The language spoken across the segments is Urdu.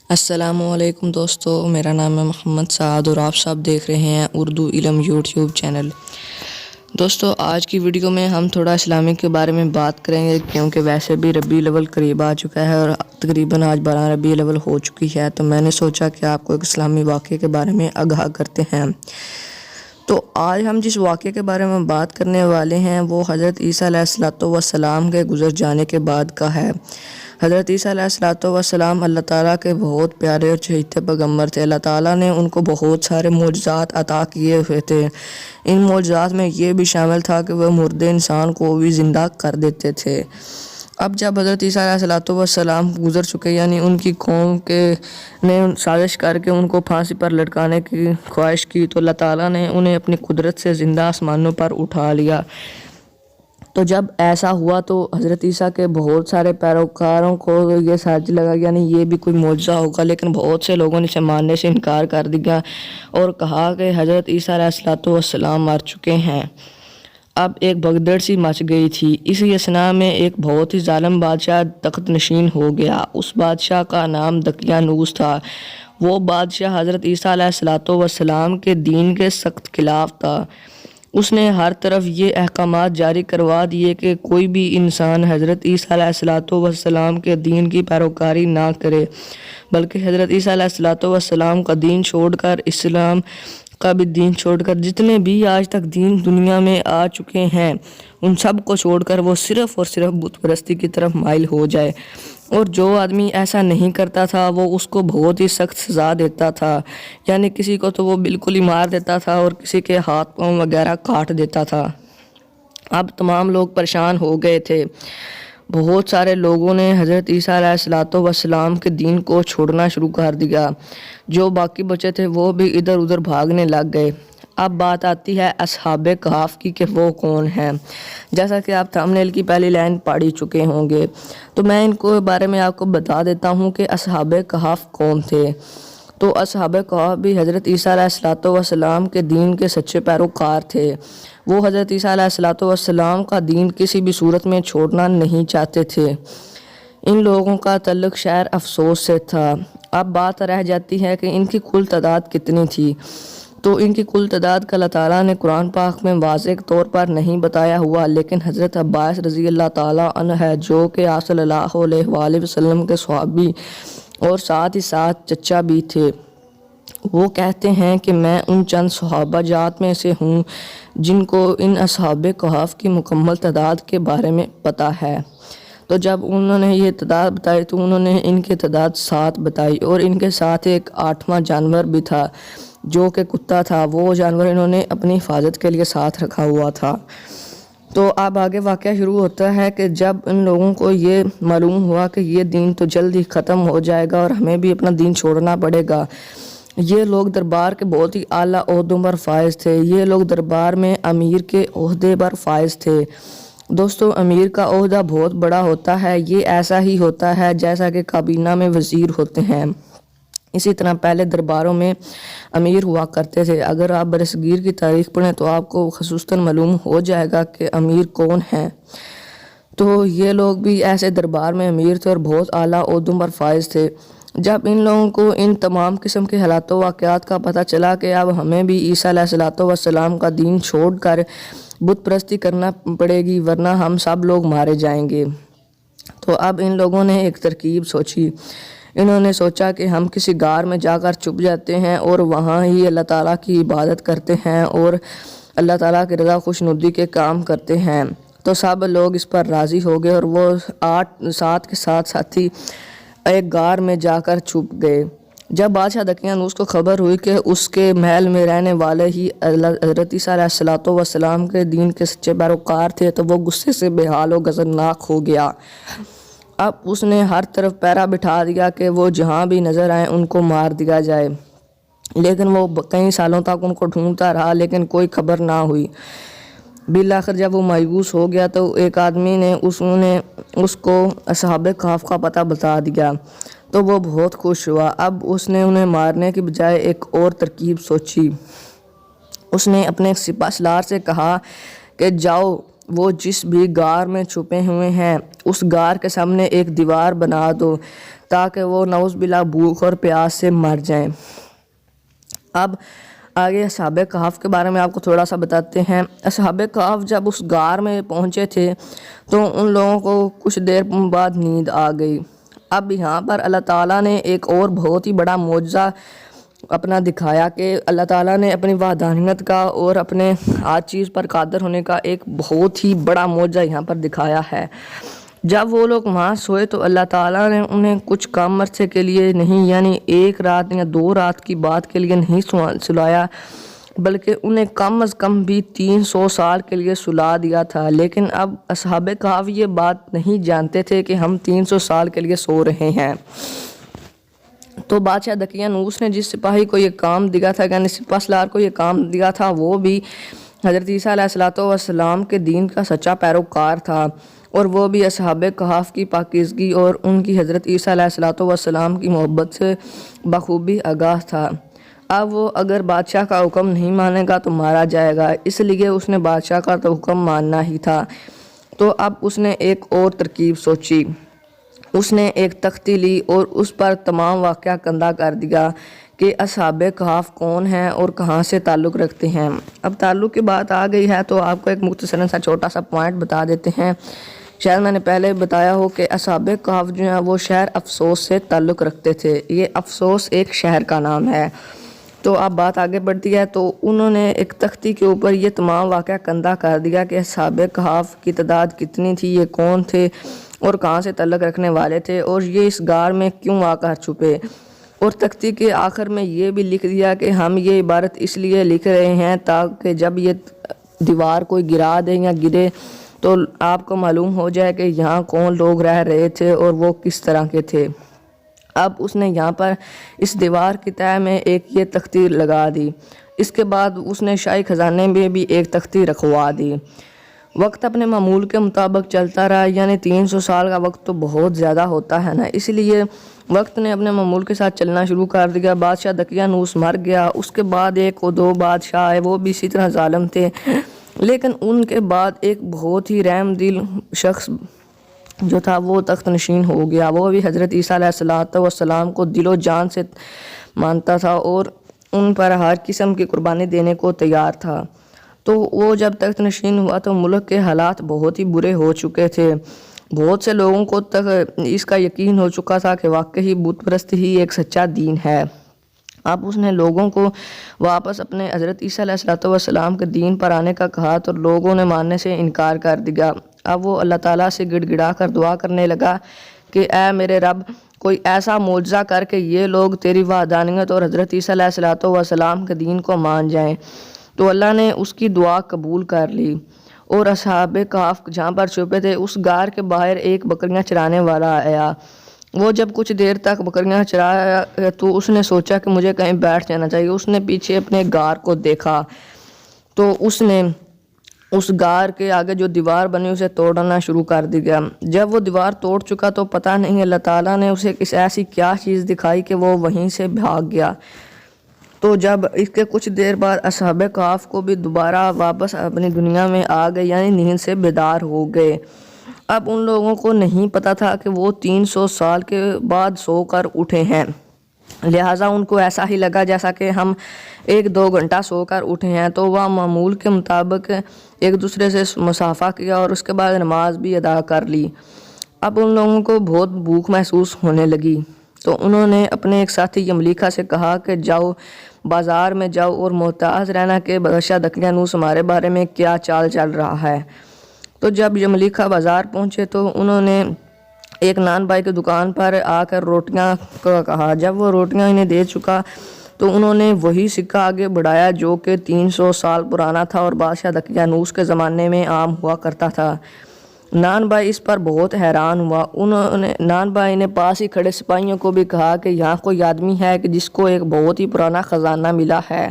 السلام علیکم دوستو، میرا نام ہے محمد سعد اور آپ سب دیکھ رہے ہیں اردو علم یوٹیوب چینل۔ دوستو آج کی ویڈیو میں ہم تھوڑا اسلامی کے بارے میں بات کریں گے، کیونکہ ویسے بھی ربیع الاول قریب آ چکا ہے اور تقریباً آج 12 ربیع الاول ہو چکی ہے، تو میں نے سوچا کہ آپ کو ایک اسلامی واقعے کے بارے میں آگاہ کرتے ہیں۔ تو آج ہم جس واقعے کے بارے میں بات کرنے والے ہیں وہ حضرت عیسیٰ علیہ السلام کے گزر جانے کے بعد کا ہے۔ حضرت عیسیٰ علیہ السلام اللہ تعالیٰ کے بہت پیارے اور چہیتے پیغمبر تھے۔ اللہ تعالیٰ نے ان کو بہت سارے معجزات عطا کیے ہوئے تھے۔ ان معجزات میں یہ بھی شامل تھا کہ وہ مردے انسان کو بھی زندہ کر دیتے تھے۔ اب جب حضرت عیسیٰ علیہ السلام گزر چکے، یعنی ان کی قوم نے سازش کر کے ان کو پھانسی پر لٹکانے کی خواہش کی، تو اللہ تعالیٰ نے انہیں اپنی قدرت سے زندہ آسمانوں پر اٹھا لیا۔ تو جب ایسا ہوا تو حضرت عیسیٰ کے بہت سارے پیروکاروں کو یہ سمجھ لگا یعنی یہ بھی کوئی معجزہ ہوگا، لیکن بہت سے لوگوں نے اسے ماننے سے انکار کر دیا اور کہا کہ حضرت عیسیٰ علیہ السلام مر چکے ہیں۔ اب ایک بھگدڑ سی مچ گئی تھی۔ اسی اثناء میں ایک بہت ہی ظالم بادشاہ تخت نشین ہو گیا۔ اس بادشاہ کا نام دقیانوس تھا۔ وہ بادشاہ حضرت عیسیٰ علیہ السلام کے دین کے سخت خلاف تھا۔ اس نے ہر طرف یہ احکامات جاری کروا دیے کہ کوئی بھی انسان حضرت عیسیٰ علیہ السلام کے دین کی پیروکاری نہ کرے، بلکہ حضرت عیسیٰ علیہ السلام کا دین چھوڑ کر اسلام کا بھی دین چھوڑ کر جتنے بھی آج تک دین دنیا میں آ چکے ہیں ان سب کو چھوڑ کر وہ صرف اور صرف بت پرستی کی طرف مائل ہو جائے، اور جو آدمی ایسا نہیں کرتا تھا وہ اس کو بہت ہی سخت سزا دیتا تھا، یعنی کسی کو تو وہ بالکل ہی مار دیتا تھا اور کسی کے ہاتھ پاؤں وغیرہ کاٹ دیتا تھا۔ اب تمام لوگ پریشان ہو گئے تھے۔ بہت سارے لوگوں نے حضرت عیسیٰ علیہ السلام کے دین کو چھوڑنا شروع کر دیا۔ جو باقی بچے تھے وہ بھی ادھر ادھر بھاگنے لگ گئے۔ اب بات آتی ہے اصحاب کہف کی کہ وہ کون ہیں۔ جیسا کہ آپ تھمبنیل کی پہلی لائن پڑھ چکے ہوں گے، تو میں ان کو بارے میں آپ کو بتا دیتا ہوں کہ اصحاب کہف کون تھے۔ تو اصحاب کہف بھی حضرت عیسیٰ علیہ السلام کے دین کے سچے پیروکار تھے۔ وہ حضرت عیسیٰ علیہ السلام کا دین کسی بھی صورت میں چھوڑنا نہیں چاہتے تھے۔ ان لوگوں کا تعلق شہر افسوس سے تھا۔ اب بات رہ جاتی ہے کہ ان کی کل تعداد کتنی تھی۔ تو ان کی کل تعداد کا اللہ تعالیٰ نے قرآن پاک میں واضح طور پر نہیں بتایا ہوا، لیکن حضرت عباس رضی اللہ تعالیٰ عنہ ہے جو کہ آپ صلی اللہ علیہ وآلہ وسلم کے صحابی اور ساتھ ہی ساتھ چچا بھی تھے، وہ کہتے ہیں کہ میں ان چند صحابہ جات میں سے ہوں جن کو ان اصحاب کہف کی مکمل تعداد کے بارے میں پتہ ہے۔ تو جب انہوں نے یہ تعداد بتائی تو انہوں نے ان کی تعداد 7 بتائی، اور ان کے ساتھ ایک 8واں جانور بھی تھا جو کہ کتا تھا۔ وہ جانور انہوں نے اپنی حفاظت کے لیے ساتھ رکھا ہوا تھا۔ تو اب آگے واقعہ شروع ہوتا ہے کہ جب ان لوگوں کو یہ معلوم ہوا کہ یہ دین تو جلد ہی ختم ہو جائے گا اور ہمیں بھی اپنا دین چھوڑنا پڑے گا۔ یہ لوگ دربار کے بہت ہی اعلیٰ عہدوں پر فائز تھے۔ یہ لوگ دربار میں امیر کے عہدے پر فائز تھے۔ دوستو امیر کا عہدہ بہت بڑا ہوتا ہے۔ یہ ایسا ہی ہوتا ہے جیسا کہ کابینہ میں وزیر ہوتے ہیں، اسی طرح پہلے درباروں میں امیر ہوا کرتے تھے۔ اگر آپ برصغیر کی تاریخ پڑھیں تو آپ کو خصوصاً معلوم ہو جائے گا کہ امیر کون ہیں۔ تو یہ لوگ بھی ایسے دربار میں امیر تھے اور بہت اعلیٰ عہدوں پر فائز تھے۔ جب ان لوگوں کو ان تمام قسم کے حالات و واقعات کا پتہ چلا کہ اب ہمیں بھی عیسیٰ علیہ السلام کا دین چھوڑ کر بت پرستی کرنا پڑے گی ورنہ ہم سب لوگ مارے جائیں گے، تو اب ان لوگوں نے ایک ترکیب سوچی۔ انہوں نے سوچا کہ ہم کسی غار میں جا کر چھپ جاتے ہیں اور وہاں ہی اللہ تعالیٰ کی عبادت کرتے ہیں اور اللہ تعالیٰ کی رضا خوشنودی کے کام کرتے ہیں۔ تو سب لوگ اس پر راضی ہو گئے اور وہ 7 کے ساتھ ساتھی ایک غار میں جا کر چھپ گئے۔ جب بادشاہ دقیانوس کو خبر ہوئی کہ اس کے محل میں رہنے والے ہی حضرت عیسیٰ علیہ السلام کے دین کے سچے پیروکار تھے تو وہ غصے سے بے حال و غضبناک ہو گیا۔ اب اس نے ہر طرف پہرا بٹھا دیا کہ وہ جہاں بھی نظر آئیں ان کو مار دیا جائے، لیکن وہ کئی سالوں تک ان کو ڈھونڈتا رہا لیکن کوئی خبر نہ ہوئی۔ بالآخر جب وہ مایوس ہو گیا تو ایک آدمی نے اس کو اصحاب کہف کا پتہ بتا دیا، تو وہ بہت خوش ہوا۔ اب اس نے انہیں مارنے کی بجائے ایک اور ترکیب سوچی۔ اس نے اپنے سپہ سالار سے کہا کہ جاؤ وہ جس بھی غار میں چھپے ہوئے ہیں اس غار کے سامنے ایک دیوار بنا دو تاکہ وہ نعوذ باللہ بھوک اور پیاس سے مر جائیں۔ اب آگے اصحاب کہف کے بارے میں آپ کو تھوڑا سا بتاتے ہیں۔ اصحاب کہف جب اس غار میں پہنچے تھے تو ان لوگوں کو کچھ دیر بعد نیند آ گئی۔ اب یہاں پر اللہ تعالیٰ نے ایک اور بہت ہی بڑا معجزہ اپنا دکھایا کہ اللہ تعالیٰ نے اپنی وحدانیت کا اور اپنے ہر چیز پر قادر ہونے کا ایک بہت ہی بڑا معجزہ یہاں پر دکھایا ہے۔ جب وہ لوگ وہاں سوئے تو اللہ تعالیٰ نے انہیں کچھ کم عرصے کے لیے نہیں، یعنی 1 رات یا 2 رات کی بات کے لیے نہیں سلایا، بلکہ انہیں کم از کم بھی 300 سال کے لیے سلا دیا تھا۔ لیکن اب اصحاب کہف یہ بات نہیں جانتے تھے کہ ہم 300 سال کے لیے سو رہے ہیں۔ تو بادشاہ دقیانوس نے جس سپاہی کو یہ کام دیا تھا، یعنی سپہ سالار کو یہ کام دیا تھا، وہ بھی حضرت عیسیٰ علیہ السلام کے دین کا سچا پیروکار تھا، اور وہ بھی اصحاب کہف کی پاکیزگی اور ان کی حضرت عیسیٰ علیہ السلام کی محبت سے بخوبی آگاہ تھا۔ اب وہ اگر بادشاہ کا حکم نہیں مانے گا تو مارا جائے گا، اس لیے اس نے بادشاہ کا تو حکم ماننا ہی تھا۔ تو اب اس نے ایک اور ترکیب سوچی۔ اس نے ایک تختی لی اور اس پر تمام واقعہ کندہ کر دیا کہ اصحاب کہف کون ہیں اور کہاں سے تعلق رکھتے ہیں۔ اب تعلق کی بات آ گئی ہے تو آپ کو ایک مختصراً سا چھوٹا سا پوائنٹ بتا دیتے ہیں۔ شاید میں نے پہلے بتایا ہو کہ اصحاب کہف جو ہیں وہ شہر افسوس سے تعلق رکھتے تھے۔ یہ افسوس ایک شہر کا نام ہے۔ تو اب بات آگے بڑھتی ہے تو انہوں نے ایک تختی کے اوپر یہ تمام واقعہ کندہ کر دیا کہ اصحاب کہف کی تعداد کتنی تھی، یہ کون تھے اور کہاں سے تعلق رکھنے والے تھے، اور یہ اس غار میں کیوں آ کر چھپے۔ اور تختی کے آخر میں یہ بھی لکھ دیا کہ ہم یہ عبارت اس لیے لکھ رہے ہیں تاکہ جب یہ دیوار کوئی گرا دے یا گرے تو آپ کو معلوم ہو جائے کہ یہاں کون لوگ رہ رہے تھے اور وہ کس طرح کے تھے۔ اب اس نے یہاں پر اس دیوار کی تہہ میں ایک یہ تختی لگا دی۔ اس کے بعد اس نے شاہی خزانے میں بھی ایک تختی رکھوا دی۔ وقت اپنے معمول کے مطابق چلتا رہا، یعنی 300 سال کا وقت تو بہت زیادہ ہوتا ہے نا، اس لیے وقت نے اپنے معمول کے ساتھ چلنا شروع کر دیا۔ بادشاہ دقیانوس مر گیا۔ اس کے بعد 1 و 2 بادشاہ آئے، وہ بھی اسی طرح ظالم تھے، لیکن ان کے بعد ایک بہت ہی رحم دل شخص جو تھا وہ تخت نشین ہو گیا۔ وہ بھی حضرت عیسیٰ علیہ السلام کو دل و جان سے مانتا تھا اور ان پر ہر قسم کی قربانی دینے کو تیار تھا۔ تو وہ جب تخت نشین ہوا تو ملک کے حالات بہت ہی برے ہو چکے تھے۔ بہت سے لوگوں کو تک اس کا یقین ہو چکا تھا کہ واقعی بت پرست ہی ایک سچا دین ہے۔ اب اس نے لوگوں کو واپس اپنے حضرت عیسیٰ علیہ السلام کے دین پر آنے کا کہا تو لوگوں نے ماننے سے انکار کر دیا۔ اب وہ اللہ تعالیٰ سے گڑ گڑا کر دعا کرنے لگا کہ اے میرے رب، کوئی ایسا معجزہ کر کے یہ لوگ تیری وحدانیت اور حضرت عیسیٰ علیہ السلام کے دین کو مان جائیں۔ تو اللہ نے اس کی دعا قبول کر لی، اور اصحاب کہف جہاں پر چھپے تھے اس غار کے باہر ایک بکریاں چرانے والا آیا۔ وہ جب کچھ دیر تک بکریاں چرایا تو اس نے سوچا کہ مجھے کہیں بیٹھ جانا چاہیے۔ اس نے پیچھے اپنے غار کو دیکھا تو اس نے اس غار کے آگے جو دیوار بنی اسے توڑنا شروع کر دیا۔ جب وہ دیوار توڑ چکا تو پتہ نہیں اللہ تعالیٰ نے اسے کس ایسی کیا چیز دکھائی کہ وہ وہیں سے بھاگ گیا۔ تو جب اس کے کچھ دیر بعد اصحاب کہف کو بھی دوبارہ واپس اپنی دنیا میں آ گئے، یعنی نیند سے بیدار ہو گئے۔ اب ان لوگوں کو نہیں پتہ تھا کہ وہ 300 سال کے بعد سو کر اٹھے ہیں، لہٰذا ان کو ایسا ہی لگا جیسا کہ ہم 1-2 گھنٹہ سو کر اٹھے ہیں۔ تو وہ معمول کے مطابق ایک دوسرے سے مصافحہ کیا اور اس کے بعد نماز بھی ادا کر لی۔ اب ان لوگوں کو بہت بھوک محسوس ہونے لگی تو انہوں نے اپنے ایک ساتھی یملیکا سے کہا کہ جاؤ بازار میں جاؤ اور محتاط رہنا کہ بادشاہ دقیانوس ہمارے بارے میں کیا چال چل رہا ہے۔ تو جب یملیکا بازار پہنچے تو انہوں نے ایک نان بھائی کی دکان پر آ کر روٹیاں کا کہا۔ جب وہ روٹیاں انہیں دے چکا تو انہوں نے وہی سکہ آگے بڑھایا جو کہ 300 سال پرانا تھا اور بادشاہ دقیانوس کے زمانے میں عام ہوا کرتا تھا۔ نان بھائی اس پر بہت حیران ہوا۔ نان بھائی نے پاس ہی کھڑے سپاہیوں کو بھی کہا کہ یہاں کوئی آدمی ہے کہ جس کو ایک بہت ہی پرانا خزانہ ملا ہے۔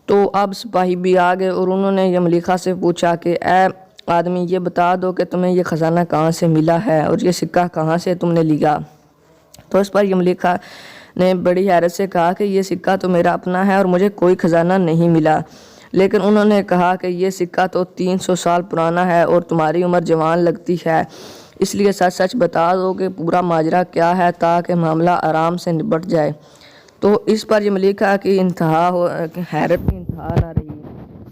تو اب سپاہی بھی آ گئے اور انہوں نے یملیکا سے پوچھا کہ اے آدمی، یہ بتا دو کہ تمہیں یہ خزانہ کہاں سے ملا ہے اور یہ سکہ کہاں سے تم نے لیا۔ تو اس پر یملیکا نے بڑی حیرت سے کہا کہ یہ سکہ تو میرا اپنا ہے اور مجھے کوئی خزانہ نہیں ملا۔ لیکن انہوں نے کہا کہ یہ سکہ تو 300 سال پرانا ہے اور تمہاری عمر جوان لگتی ہے، اس لیے سچ سچ بتا دو کہ پورا ماجرا کیا ہے تاکہ معاملہ آرام سے نبٹ جائے۔ تو اس پر یہ ملکہ کی حیرت کی انتہا نہ رہی۔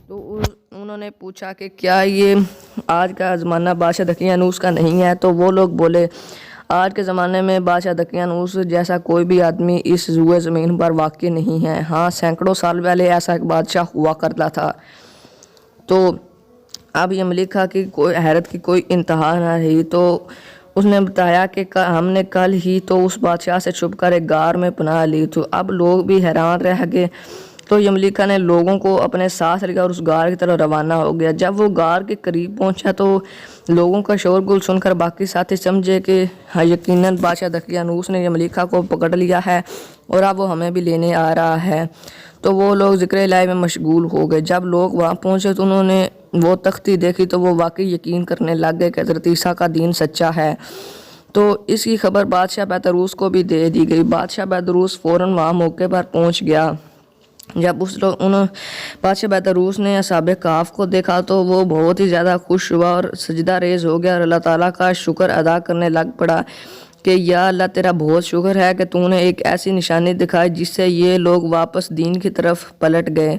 تو انہوں نے پوچھا کہ کیا یہ آج کا زمانہ بادشاہ دقیانوس کا نہیں ہے؟ تو وہ لوگ بولے آج کے زمانے میں بادشاہ دقیانوس جیسا کوئی بھی آدمی اس روئے زمین پر واقع نہیں ہے۔ ہاں، سینکڑوں سال پہلے ایسا ایک بادشاہ ہوا کرتا تھا۔ تو اب یہ ملکہ کی حیرت کی کوئی انتہا نہ رہی۔ تو اس نے بتایا کہ ہم نے کل ہی تو اس بادشاہ سے چھپ کر ایک غار میں پناہ لی۔ تو اب لوگ بھی حیران رہ گئے۔ تو یہ ملکہ نے لوگوں کو اپنے ساتھ لے کر اس غار کی طرف روانہ ہو گیا۔ جب وہ غار کے قریب پہنچا تو لوگوں کا شور گل سن کر باقی ساتھی سمجھے کہ یقیناً بادشاہ دقیانوس نے یہ ملکہ کو پکڑ لیا ہے اور اب وہ ہمیں بھی لینے آ رہا ہے۔ تو وہ لوگ ذکر الہی میں مشغول ہو گئے۔ جب لوگ وہاں پہنچے تو انہوں نے وہ تختی دیکھی تو وہ واقعی یقین کرنے لگ گئے کہ حضرت عیسیٰ کا دین سچا ہے۔ تو اس کی خبر بادشاہ بطروس کو بھی دے دی گئی۔ بادشاہ بطروس فوراً وہاں موقع پر پہنچ گیا۔ جب بادشاہ بطروس نے اصحاب کہف کو دیکھا تو وہ بہت ہی زیادہ خوش ہوا اور سجدہ ریز ہو گیا اور اللہ تعالیٰ کا شکر ادا کرنے لگ پڑا کہ یا اللہ تیرا بہت شکر ہے کہ تو نے ایک ایسی نشانی دکھائی جس سے یہ لوگ واپس دین کی طرف پلٹ گئے۔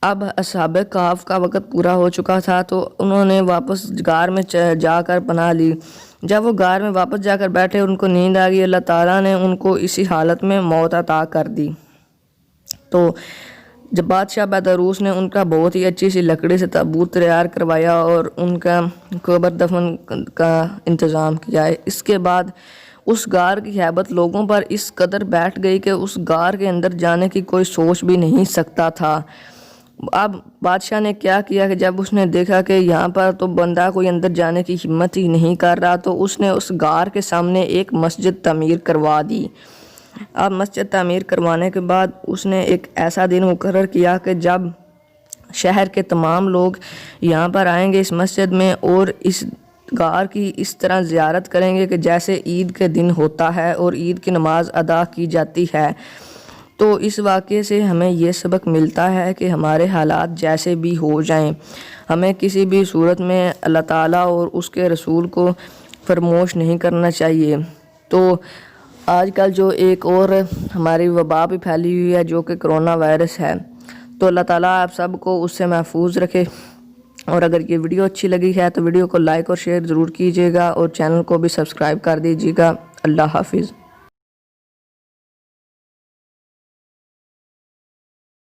اب اصحاب کہف کا وقت پورا ہو چکا تھا تو انہوں نے واپس غار میں جا کر پناہ لی۔ جب وہ غار میں واپس جا کر بیٹھے ان کو نیند آ گئی، اللہ تعالیٰ نے ان کو اسی حالت میں موت عطا کر دی۔ تو جب بادشاہ بطروس نے ان کا بہت ہی اچھی سی لکڑی سے تابوت تیار کروایا اور ان کا قبر دفن کا انتظام کیا۔ اس کے بعد اس غار کی ہیبت لوگوں پر اس قدر بیٹھ گئی کہ اس غار کے اندر جانے کی کوئی سوچ بھی نہیں سکتا تھا۔ اب بادشاہ نے کیا کیا کہ جب اس نے دیکھا کہ یہاں پر تو بندہ کوئی اندر جانے کی ہمت ہی نہیں کر رہا تو اس نے اس غار کے سامنے ایک مسجد تعمیر کروا دی۔ اب مسجد تعمیر کروانے کے بعد اس نے ایک ایسا دن مقرر کیا کہ جب شہر کے تمام لوگ یہاں پر آئیں گے اس مسجد میں اور اس غار کی اس طرح زیارت کریں گے کہ جیسے عید کے دن ہوتا ہے اور عید کی نماز ادا کی جاتی ہے۔ تو اس واقعے سے ہمیں یہ سبق ملتا ہے کہ ہمارے حالات جیسے بھی ہو جائیں ہمیں کسی بھی صورت میں اللہ تعالیٰ اور اس کے رسول کو فراموش نہیں کرنا چاہیے۔ تو آج کل جو ایک اور ہماری وبا بھی پھیلی ہوئی ہے جو کہ کرونا وائرس ہے، تو اللہ تعالیٰ آپ سب کو اس سے محفوظ رکھے۔ اور اگر یہ ویڈیو اچھی لگی ہے تو ویڈیو کو لائک اور شیئر ضرور کیجیے گا اور چینل کو بھی سبسکرائب کر دیجیے گا۔ اللہ حافظ۔